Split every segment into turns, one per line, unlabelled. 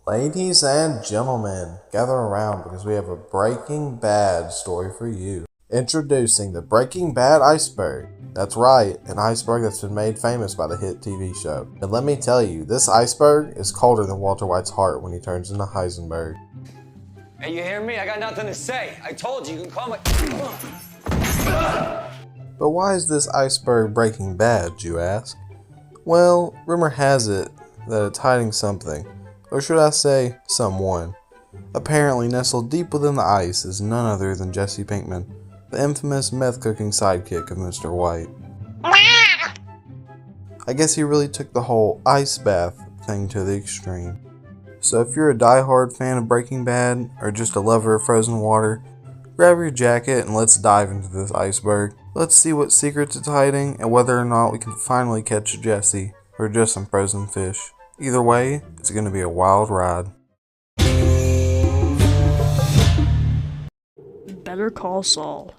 Ladies and gentlemen, gather around because we have a Breaking Bad story for you. Introducing the Breaking Bad Iceberg. That's right, an iceberg that's been made famous by the hit TV show. And let me tell you, this iceberg is colder than Walter White's heart when he turns into Heisenberg.
Hey, you hear me? I got nothing to say. I told you, you can call me.
But why is this iceberg breaking bad, you ask? Well, rumor has it that it's hiding something. Or should I say, someone. Apparently nestled deep within the ice is none other than Jesse Pinkman, the infamous meth-cooking sidekick of Mr. White. I guess he really took the whole ice bath thing to the extreme. So if you're a die-hard fan of Breaking Bad, or just a lover of frozen water, grab your jacket and let's dive into this iceberg. Let's see what secrets it's hiding, and whether or not we can finally catch Jesse, or just some frozen fish. Either way, it's going to be a wild ride.
Better Call Saul.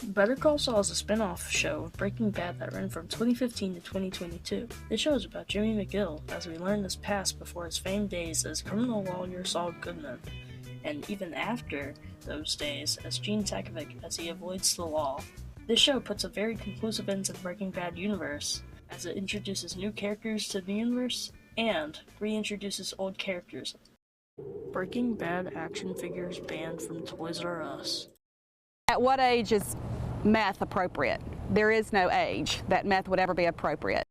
Better Call Saul is a spin-off show of Breaking Bad that ran from 2015 to 2022. This show is about Jimmy McGill as we learn his past before his famed days as criminal lawyer Saul Goodman, and even after those days as Gene Takovic as he avoids the law. This show puts a very conclusive end to the Breaking Bad universe, as it introduces new characters to the universe and reintroduces old characters. Breaking Bad action figures banned from Toys R Us.
At what age is meth appropriate? There is no age that meth would ever be appropriate.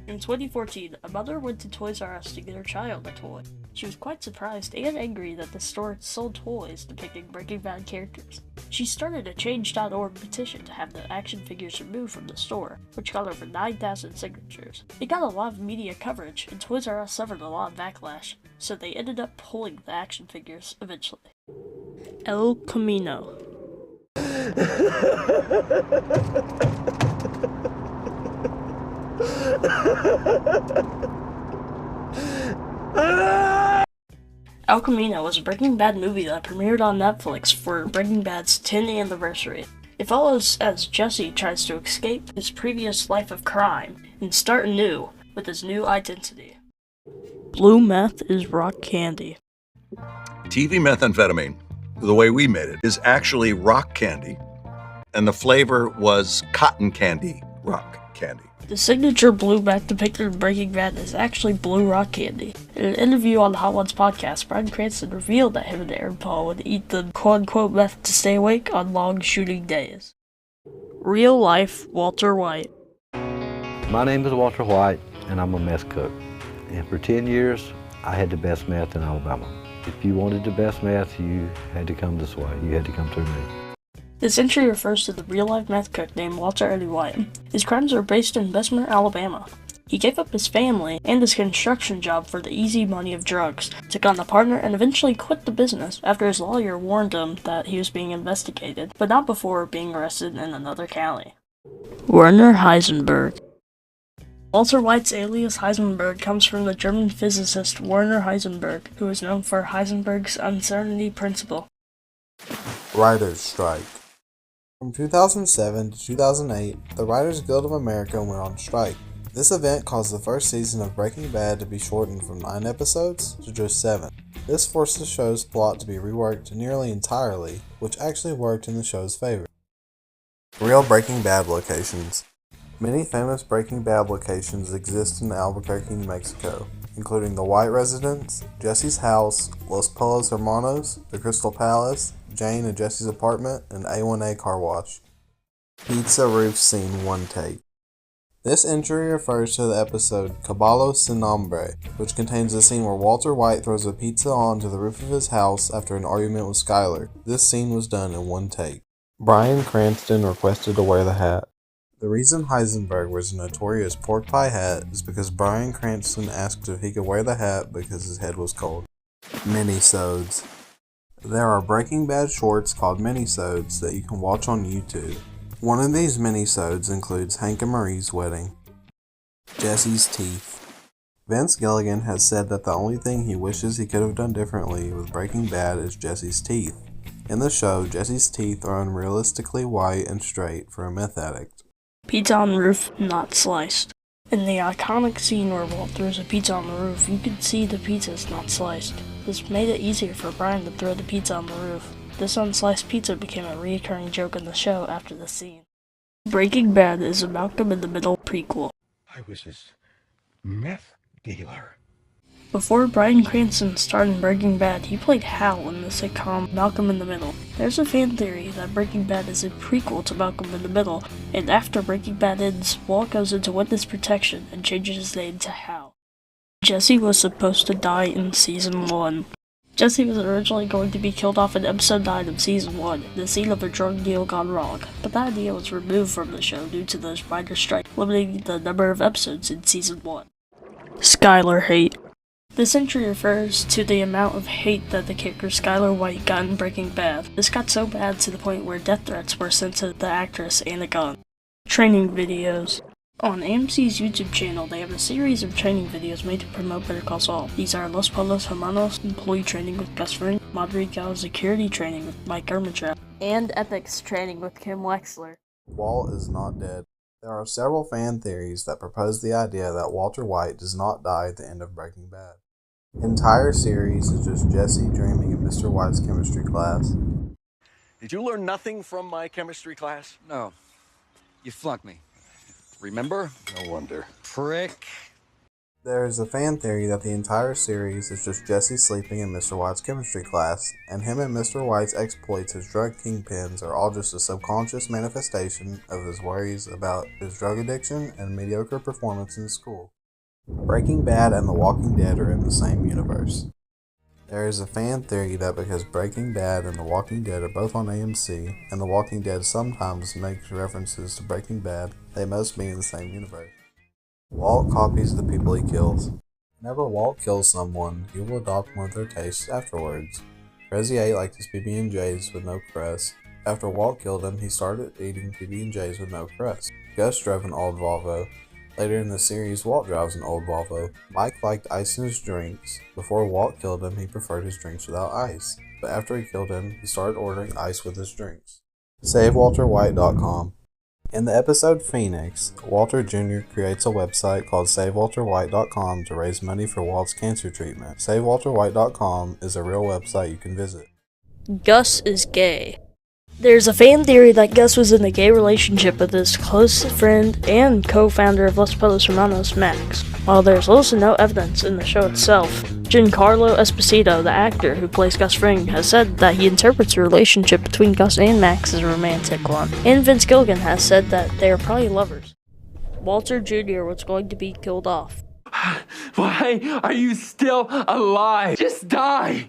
In 2014, a mother went to Toys R Us to get her child a toy. She was quite surprised and angry that the store sold toys depicting Breaking Bad characters. She started a Change.org petition to have the action figures removed from the store, which got over 9,000 signatures. It got a lot of media coverage, and Toys R Us suffered a lot of backlash, so they ended up pulling the action figures eventually. El Camino. El Camino was a Breaking Bad movie that premiered on Netflix for Breaking Bad's 10th anniversary. It follows as Jesse tries to escape his previous life of crime and start anew with his new identity. Blue meth is rock candy.
TV methamphetamine, the way we made it, is actually rock candy, and the flavor was cotton candy rock candy.
The signature blue meth depicted in Breaking Bad is actually blue rock candy. In an interview on the Hot Ones podcast, Bryan Cranston revealed that him and Aaron Paul would eat the quote-unquote meth to stay awake on long shooting days. Real life Walter White.
My name is Walter White, and I'm a meth cook. And for 10 years, I had the best meth in Alabama. If you wanted the best meth, you had to come this way. You had to come through me.
This entry refers to the real-life meth cook named Walter Eddie White. His crimes are based in Bessemer, Alabama. He gave up his family and his construction job for the easy money of drugs, took on a partner, and eventually quit the business after his lawyer warned him that he was being investigated, but not before being arrested in another county. Werner Heisenberg. Walter White's alias Heisenberg comes from the German physicist Werner Heisenberg, who is known for Heisenberg's uncertainty principle.
Writers' strike. From 2007 to 2008, the Writers Guild of America went on strike. This event caused the first season of Breaking Bad to be shortened from 9 episodes to just 7. This forced the show's plot to be reworked nearly entirely, which actually worked in the show's favor. Real Breaking Bad locations. Many famous Breaking Bad locations exist in Albuquerque, New Mexico, including the White Residence, Jesse's house, Los Polos Hermanos, the Crystal Palace, Jane and Jesse's apartment, and A1A Car Wash. Pizza Roof Scene 1 Take. This entry refers to the episode Caballo Sin Nombre, which contains a scene where Walter White throws a pizza onto the roof of his house after an argument with Skyler. This scene was done in 1 take. Bryan Cranston requested to wear the hat. The reason Heisenberg wears a notorious pork pie hat is because Bryan Cranston asked if he could wear the hat because his head was cold. Minisodes. There are Breaking Bad shorts called Minisodes that you can watch on YouTube. One of these minisodes includes Hank and Marie's wedding. Jesse's teeth. Vince Gilligan has said that the only thing he wishes he could have done differently with Breaking Bad is Jesse's teeth. In the show, Jesse's teeth are unrealistically white and straight for a meth addict.
Pizza on roof, not sliced. In the iconic scene where Walt throws a pizza on the roof, you could see the pizza is not sliced. This made it easier for Bryan to throw the pizza on the roof. This unsliced pizza became a recurring joke in the show after the scene. Breaking Bad is a Malcolm in the Middle prequel.
I was his meth dealer.
Before Bryan Cranston starred in Breaking Bad, he played Hal in the sitcom Malcolm in the Middle. There's a fan theory that Breaking Bad is a prequel to Malcolm in the Middle, and after Breaking Bad ends, Walt goes into witness protection and changes his name to Hal. Jesse was supposed to die in Season 1. Jesse was originally going to be killed off in Episode 9 of Season 1, the scene of a drug deal gone wrong, but that idea was removed from the show due to the writer's strike, limiting the number of episodes in Season 1. Skylar hate. This entry refers to the amount of hate that the character Skylar White got in Breaking Bad. This got so bad to the point where death threats were sent to the actress and a gun. Training videos. On AMC's YouTube channel, they have a series of training videos made to promote Better Call Saul. These are Los Polos Hermanos, employee training with Gus Fring, Madrigal security training with Mike Ermitrap, and ethics training with Kim Wexler.
Walt is not dead. There are several fan theories that propose the idea that Walter White does not die at the end of Breaking Bad. The entire series is just Jesse dreaming in Mr. White's chemistry class.
Did you learn nothing from my chemistry class?
No. You flunked me. Remember?
No wonder.
Prick.
There is a fan theory that the entire series is just Jesse sleeping in Mr. White's chemistry class, and him and Mr. White's exploits as drug kingpins are all just a subconscious manifestation of his worries about his drug addiction and mediocre performance in school. Breaking Bad and The Walking Dead are in the same universe. There is a fan theory that because Breaking Bad and The Walking Dead are both on AMC, and The Walking Dead sometimes makes references to Breaking Bad, they must be in the same universe. Walt copies the people he kills. Whenever Walt kills someone, he will adopt one of their tastes afterwards. Crazy 8 liked his PB&Js with no crust. After Walt killed him, he started eating PB&Js with no crust. Gus drove an old Volvo. Later in the series, Walt drives an old Volvo. Mike liked ice in his drinks. Before Walt killed him, he preferred his drinks without ice. But after he killed him, he started ordering ice with his drinks. SaveWalterWhite.com. In the episode Phoenix, Walter Jr. creates a website called SaveWalterWhite.com to raise money for Walt's cancer treatment. SaveWalterWhite.com is a real website you can visit.
Gus is gay. There's a fan theory that Gus was in a gay relationship with his close friend and co-founder of Los Polos Hermanos, Max. While there's also no evidence in the show itself, Giancarlo Esposito, the actor who plays Gus Fring, has said that he interprets the relationship between Gus and Max as a romantic one, and Vince Gilligan has said that they are probably lovers. Walter Jr. was going to be killed off.
Why are you still alive? Just die!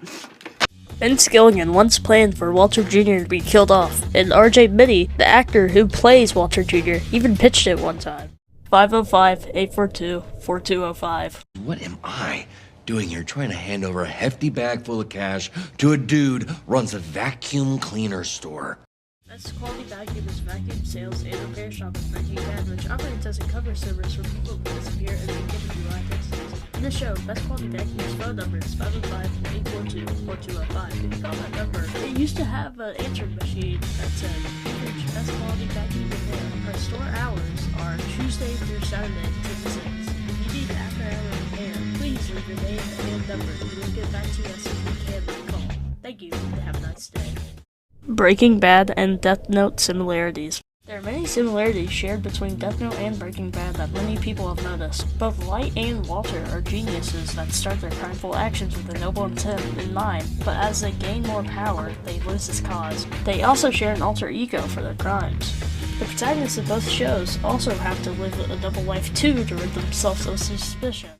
Vince Gilligan once planned for Walter Jr. to be killed off, and RJ Mitty, the actor who plays Walter Jr., even pitched it one time. 505-842-4205.
What am I doing here trying to hand over a hefty bag full of cash to a dude who runs a vacuum cleaner store?
Best Quality Vacuum is vacuum sales and repair shop in Breaking Bad, which operates as a cover service for people who disappear and they get into live accidents. In the show, Best Quality Vacuum's phone number is 505-842-4205. If you call that number, it used to have an answering machine that said, "Reach Best Quality Vacuum Repair. Our store hours are Tuesday through Saturday, 10 to 6. If you need after-hour repair, please leave your name and number, and we'll get back to you as soon as we can with a call. Thank you, and have a nice day." Breaking Bad and Death Note similarities. There are many similarities shared between Death Note and Breaking Bad that many people have noticed. Both Light and Walter are geniuses that start their prideful actions with a noble intent in mind, but as they gain more power, they lose this cause. They also share an alter ego for their crimes. The protagonists of both shows also have to live a double life too to rid themselves of suspicion.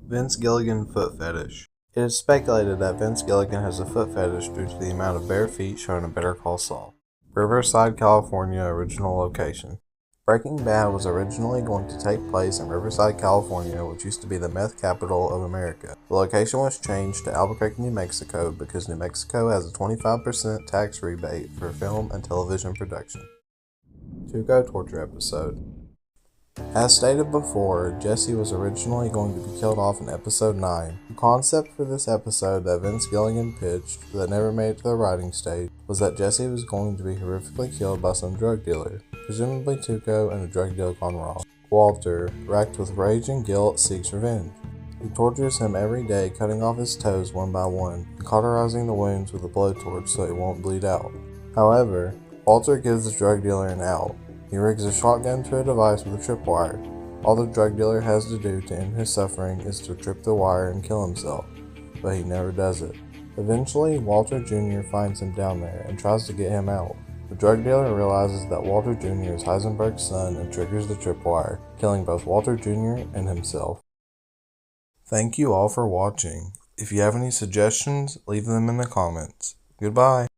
Vince Gilligan foot fetish. It is speculated that Vince Gilligan has a foot fetish due to the amount of bare feet shown in Better Call Saul. Riverside, California original location. Breaking Bad was originally going to take place in Riverside, California, which used to be the meth capital of America. The location was changed to Albuquerque, New Mexico, because New Mexico has a 25% tax rebate for film and television production. Tuco torture episode. As stated before, Jesse was originally going to be killed off in episode 9. The concept for this episode that Vince Gilligan pitched, that never made it to the writing stage, was that Jesse was going to be horrifically killed by some drug dealer, presumably Tuco and a drug deal gone wrong. Walter, racked with rage and guilt, seeks revenge. He tortures him every day, cutting off his toes one by one and cauterizing the wounds with a blowtorch so he won't bleed out. However, Walter gives the drug dealer an out. He rigs a shotgun to a device with a tripwire. All the drug dealer has to do to end his suffering is to trip the wire and kill himself, but he never does it. Eventually, Walter Jr. finds him down there and tries to get him out. The drug dealer realizes that Walter Jr. is Heisenberg's son and triggers the tripwire, killing both Walter Jr. and himself. Thank you all for watching. If you have any suggestions, leave them in the comments. Goodbye.